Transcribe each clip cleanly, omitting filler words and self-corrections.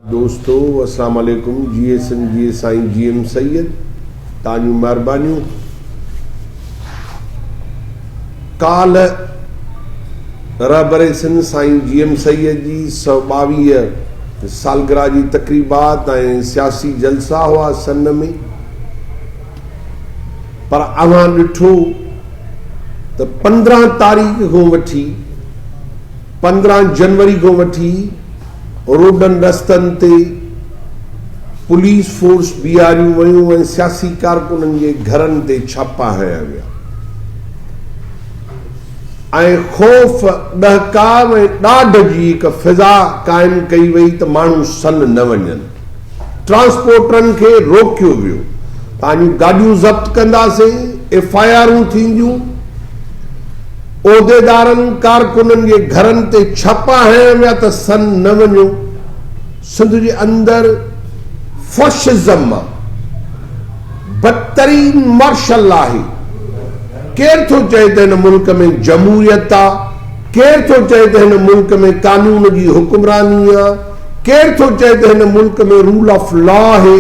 दोस्तों अस्सलाम वालेकुम GSM जी साईं GM सैयद ताजू मेहरबानियों काल रहबरे सिंध साईं GM सैयद जी 122 सालगिरह जी तकरीबात ऐं सियासी जलसा हुआ सन में पर अवां ॾिठो त 15 तारीख़ खां वठी 15 जनवरी खां वठी रोडनि रस्तनि ते पुलिस फोर्स बीआरियूं वयूं ऐं सियासी कारकुननि जे घरनि ते छापा हया विया ऐं खौफ़ ॾहकाव ऐं ॾाढ जी हिकु फिज़ा क़ाइमु कई वई त माण्हू सन न वञनि। ट्रांसपोर्टरनि खे रोकियो वियो, तव्हांजूं गाॾियूं ज़ब्त कंदासीं, FIR थींदियूं, उहिदेदारनि कारकुननि जे घरनि ते छापा हया विया त सन न वञो। सिंध जे अंदरि फैशिज़म बदतरीन मार्शल आहे। केरु थो चए त हिन मुल्क में जमहूरियत आहे, केरु थो चए त हिन मुल्क में कानून जी हुक्मरानी आहे, केरु थो चए त हिन मुल्क में रूल ऑफ लॉ आहे।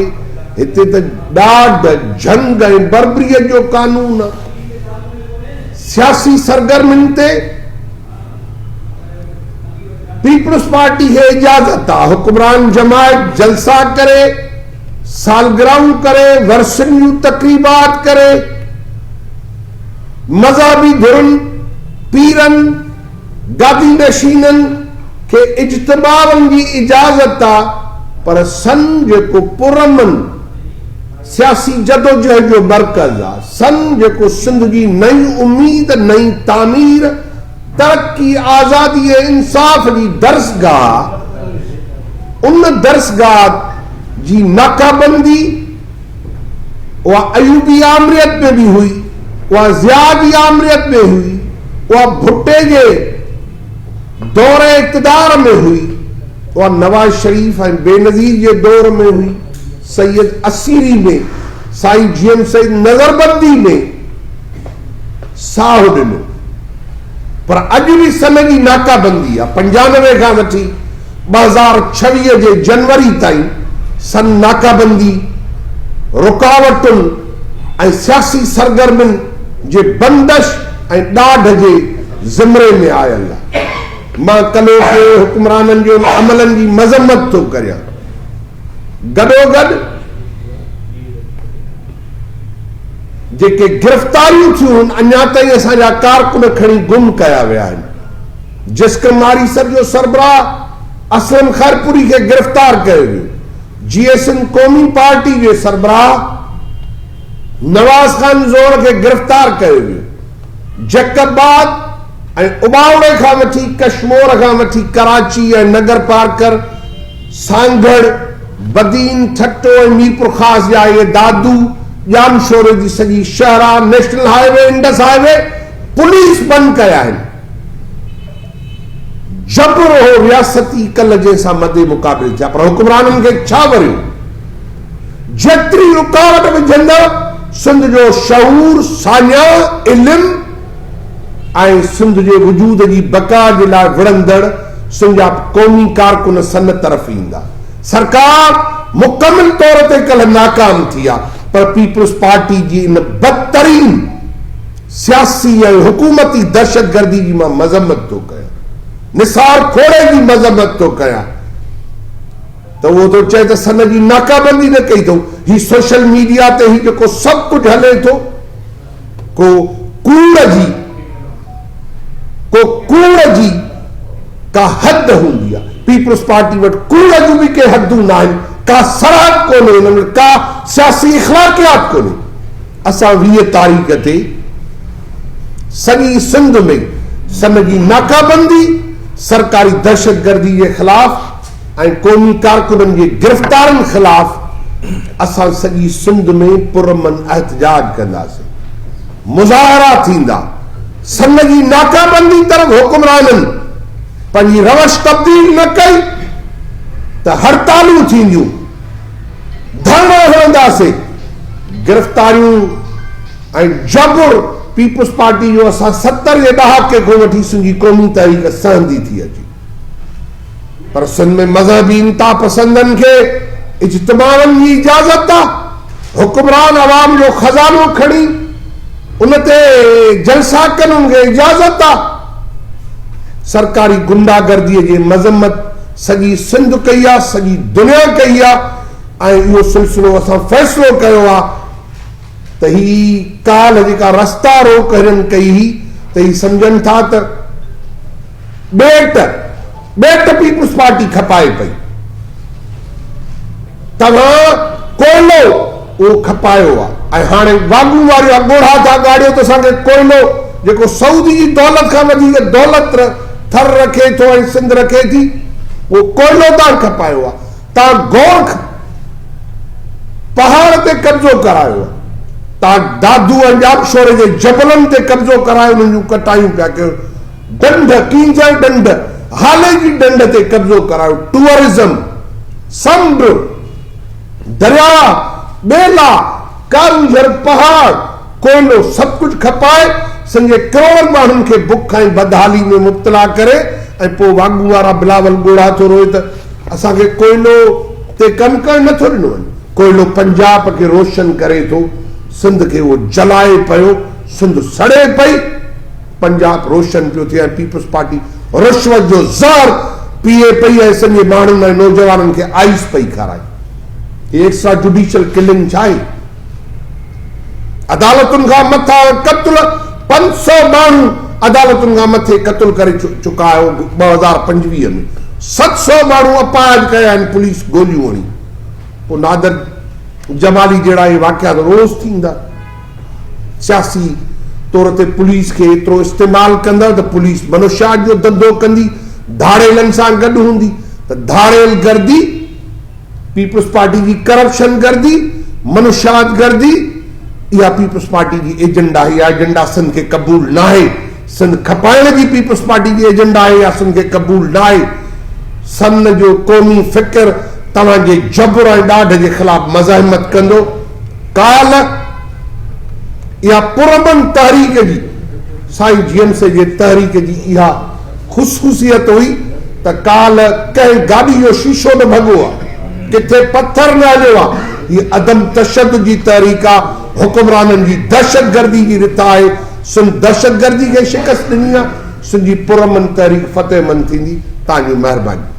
हिते त ॾाढ जंग ऐं बर्बरीअ जो कानून आहे। सियासी सरगर्मियुनि ते पीपल्स पार्टी खे इजाज़त आहे हुक्मरान जमायत जलसा करे, सालगिरहूं करे, वरसनि जूं तकरीबात करे, मज़हबी धुरनि, पीरनि, गादी नशीननि खे इज्तिमाउनि जी इजाज़त आहे। पर सन जेको पुरअमन सियासी जदोजहद जो मरकज़ आहे, सन जेको सिंध जी नई उम्मीद, नई तामीर, तरक्की, आज़ादी ऐं इंसाफ़ जी दरसगाह, उन दरसगाह जी नाकाबंदी उहा अयूबी आमरियत में भी हुई, उहा ज़िया जी आमरियत में हुई, उहा भुट्टे जे दौर इक़्तिदार में हुई, उहा नवाज शरीफ ऐं बेनज़ीर जे दौर में हुई, सैयद असीरी में, साईं GM सैयद नज़रबंदी में साहु ॾिनो। पर अॼु बि सन जी नाकाबंदी आहे। 95 खां वठी 2026 जे जनवरी ताईं सन नाकाबंदी, रुकावटुनि ऐं सियासी सरगर्मियुनि जे बंदश ऐं ॾाढ जे ज़िमरे में आयल आहे। मां कलो के हुक्मराननि जो अमलनि जी मज़म्मत थो करियां। गॾोगॾु जेके गिरफ़्तारियूं थियूं अञा ताईं असांजा कारकुन खणी गुम कया विया आहिनि। जिस्कम मारीसर जो सरबराह असलम खैरपुरी खे गिरफ़्तार कयो वियो। GSM क़ौमी पार्टी जे सरबराह नवाज़ खान ज़ोर खे गिरफ़्तार कयो वियो। जैकबाद ऐं उबावड़े खां वठी कश्मीर खां वठी कराची ऐं नगर पार्कर, सांगड़, बदीन, ठट्टो ऐं मीरपुर ख़ास जा इहे दादू जामशोरे जी सॼी शहरा, national highway, Indus highway police बंदि कया आहिनि। जबर हो रियासती कल जे सां मदे मुक़ाबिले थिया, पर हुक्मराननि खे छा वरियो? जेतिरी रुकावट विझंदव सिंध जो शऊर, सान्या, इल्म ऐं सिंध जे वजूद जी बका जे लाइ विढ़ंदड़ सिंध जा क़ौमी कारकुन सन तरफ़ ईंदा। सरकार मुकमिल तौर ते कल नाकाम थी आहे, पर पीपल्स पार्टी जी इन बदतरीन सियासी ऐं हुकूमती दहशतगर्दी जी मां मज़म्मत थो कयां, निसार खोड़े जी मज़म्मत थो कयां। त उहो थो चए त सन जी नाकाबंदी न कई अथऊं। ही सोशल मीडिया ते ही जेको सभु कुझु हले थो, को कूड़ जी का हद हूंदी आहे। पीपल्स पार्टी वटि कूड़ जूं बि के हदूं न आहिनि, का सरहद कोन्हे, हिन में का सियासी इख़्लाक़ियात कोन्हे। असां 20 तारीख़ ते सॼी सिंध में सन जी नाकाबंदी, सरकारी दहशतगर्दी जे ख़िलाफ़ ऐं क़ौमी कारकुननि जे गिरफ़्तारनि ख़िलाफ़ असां सॼी सिंध में पुरअमन एहतजाज कंदासीं, मुज़ाहरा थींदा। सन जी नाकाबंदी तरफ़ हुक्मराननि पंहिंजी रवश तब्दील न कई त हड़तालूं थींदियूं, धरना हणंदासीं, गिरफ़्तारियूं ऐं जबर पीपल्स पार्टी जो असां 70 जे ॾहाके खां वठी सिंधी क़ौमी तहरीक सहंदी थी अचे। पर सिंध में मजहबी इंता पसंदन के इज्तिमाउनि जी इजाज़त आहे। हुक्मरान अवाम जो खजानो खणी उनते जलसा कनि उनखे इजाज़त आहे। सरकारी गुंडागर्दी जी मज़म्मत सॼी सिंध कई आहे, सॼी दुनिया कई आहे। ऐं इहो सिलसिलो असां फ़ैसिलो कयो आहे त ही काल जेका रस्ता रोक हिननि कई हुई त ही सम्झनि था त ॿेट पीपुल्स पार्टी खपाए पई। तव्हां कोयलो उहो खपायो आहे ऐं हाणे वागू वारियूं अॻोड़ा था ॻाड़ियो त असांखे कोयलो जेको सऊदी जी दौलत खां वधीक दौलत थर रखे थो ऐं सिंध रखे थी, उहो कोयलो तव्हां खपायो आहे। तव्हां गोरख पहाड़ ते कब्ज़ो करायो आहे, तव्हां दादू ऐं जापशोरे जे जबलनि ते कब्ज़ो करायो, उन्हनि जूं कटायूं पिया कयो, ढंढ कींजर ढंढ हाले जी ढंढ ते कब्ज़ो करायो, टूरिज्म, समुंड, दरिया, ॿेला, कारूझर, पहाड़, कोयलो सभु कुझु खपाए संगे करोड़ माण्हुनि खे बुख ऐं बदहाली में मुब्तला करे ऐं पोइ वागू वारा बिलावल ॻोढ़ा थो रोए त असांखे कोयलो ते कमु करणु नथो ॾिनो वञे। कोयलो पंजाब खे रोशन करे थो, सिंध खे उहो जलाए पियो, सिंध सड़े पई, पंजाब रोशन पियो थिए। पीपुल्स पार्टी रिश्वत जो ज़हर पीए पई ऐं सॼे माण्हुनि ऐं नौजवाननि खे आइस पई खाराए। एक्स्ट्रा जुडिशियल किलिंग छा आहे? अदालतुनि खां मथां क़त्ल 500 माण्हू अदालतुनि खां मथे क़त्ल करे चुका आहियो 2025 में। 700 माण्हू अपाहिज कया आहिनि, पुलिस गोलियूं हणी। पोइ नादर जमाली जहिड़ा इहे वाक़ियात रोज़ थींदा। सियासी तौर ते पुलिस खे एतिरो इस्तेमालु कंदा त पुलिस मनुष्यात जो धंधो कंदी, धाड़ेलनि सां गॾु हूंदी त धाड़ेल गर्दी, पीपुल्स पार्टी जी करप्शन गर्दी, मनुष्यात गर्दी, इहा पीपुल्स पार्टी जी एजेंडा आहे। इहा एजेंडा सिंध खे क़बूल न आहे। सिंध खपाइण जी पीपुल्स पार्टी जी एजेंडा आहे, इहा सिंध खे क़बूल न आहे। सन जो क़ौमी फ़िक्र तव्हांजे जबर ऐं ॾाढ जे ख़िलाफ़ मज़ाहिमत कंदो। काल इहा पुरमन तहरीक जी, साईं जीएमस जे तहरीक जी इहा ख़ुशख़ूसियत हुई त काल कंहिं गाॾी जो शीशो न भॻो आहे, किथे पत्थर न हलियो आहे। हीअ अदम तशद्दुद जी तहरीक आहे, हुक्मराननि जी दहशतगर्दी जी रिथ आहे। सिंध दहशतगर्दी खे शिकस्त ॾिनी आहे। सिंधी पुरमन तहरीक फ़तेहमंद थींदी। तव्हांजी महिरबानी।